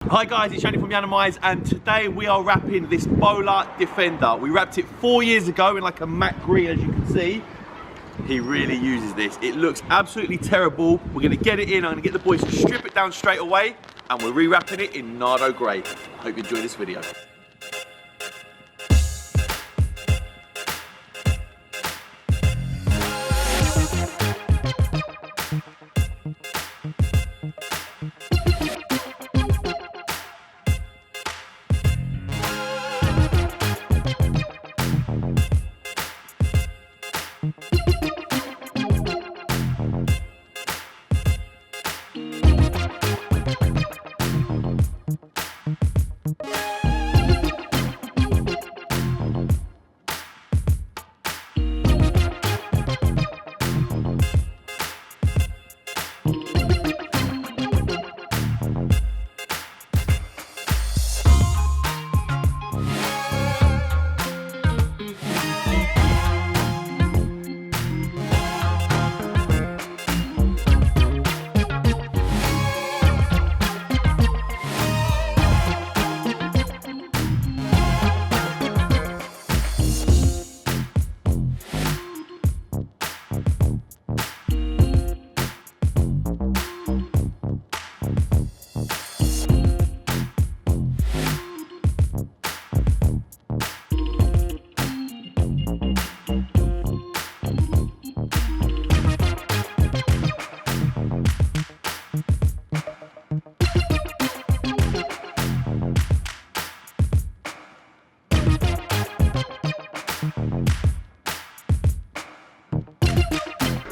Hi guys, it's Shani from Yiannimize, and today we are wrapping this Bowler Defender. We wrapped it 4 years ago in like a matte green, as you can see. He really uses this. It looks absolutely terrible. We're gonna get it in, I'm gonna get the boys to strip it down straight away, and we're re-wrapping it in Nardo Grey. Hope you enjoy this video.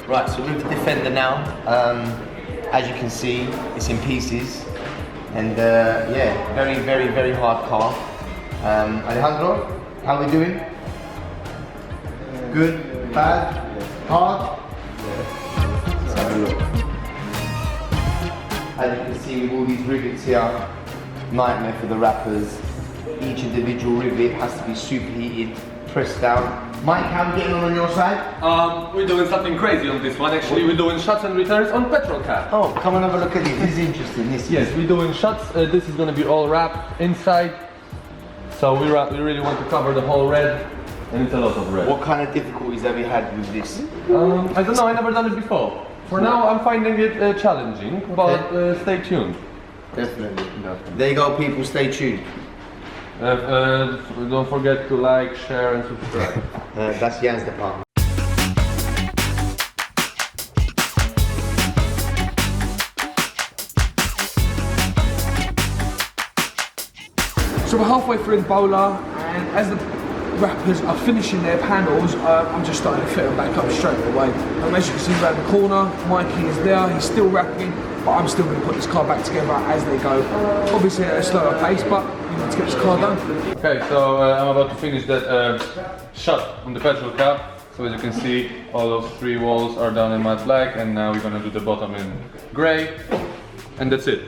Right, so with the Defender now, as you can see, it's in pieces, and yeah, very hard car. Alejandro, how are we doing? Good, bad, hard? Let's have a look. As you can see with all these rivets here, nightmare for the wrappers. Each individual rivet has to be superheated, pressed down. Mike, how are we getting on your side? We're doing something crazy on this one. Actually, we're doing shots and returns on petrol car. Oh, come and have a look at this. This is interesting. Yes, we're doing shots. This is going to be all wrapped inside. So we really want to cover the whole red, and it's a lot of red. What kind of difficulties have you had with this? I don't know. I never done it before. For now, I'm finding it challenging, but stay tuned. Definitely. There you go, people. Stay tuned. Don't forget to like, share, and subscribe. That's Jan's department. So we're halfway through the Bowler, and as the wrappers are finishing their panels, I'm just starting to fit them back up straight away. As you can see around the corner, Mikey is there, he's still wrapping, but I'm still going to put this car back together as they go. Obviously at a slower pace, but we need to get this car done. Okay, so I'm about to finish that shot on the petrol car. So as you can see, all those 3 walls are done in matte black, and now we're going to do the bottom in grey, and that's it.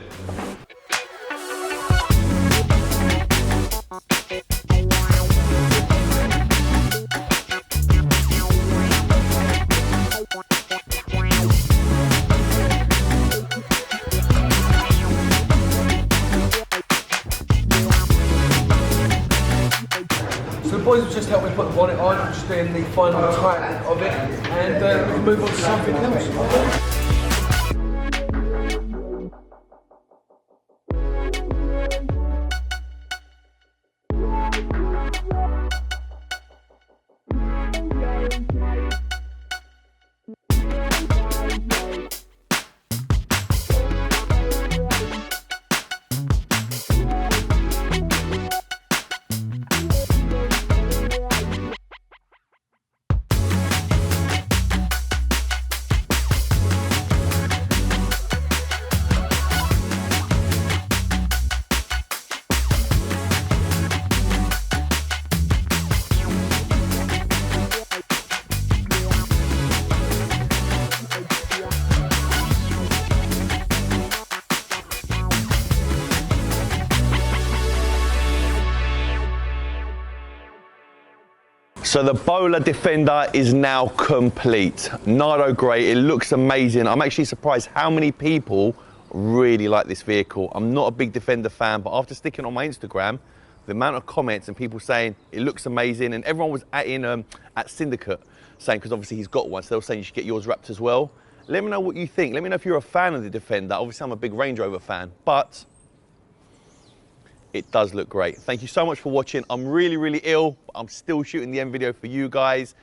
So the boys have just helped me put the bonnet on, I'm just doing the final tightening of it, and we can move on to something else. So the Bowler Defender is now complete. Nardo Grey, it looks amazing. I'm actually surprised how many people Really like this vehicle. I'm not a big Defender fan, but after sticking on my Instagram, the amount of comments and people saying it looks amazing, and everyone was at Syndicate saying, because obviously he's got one, so they were saying you should get yours wrapped as well. Let me know what you think. Let me know if you're a fan of the Defender. Obviously I'm a big Range Rover fan, but it does look great. Thank you so much for watching. I'm really, really ill, but I'm still shooting the end video for you guys.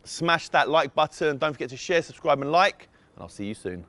Smash that like button. Don't forget to share, subscribe and like, and I'll see you soon.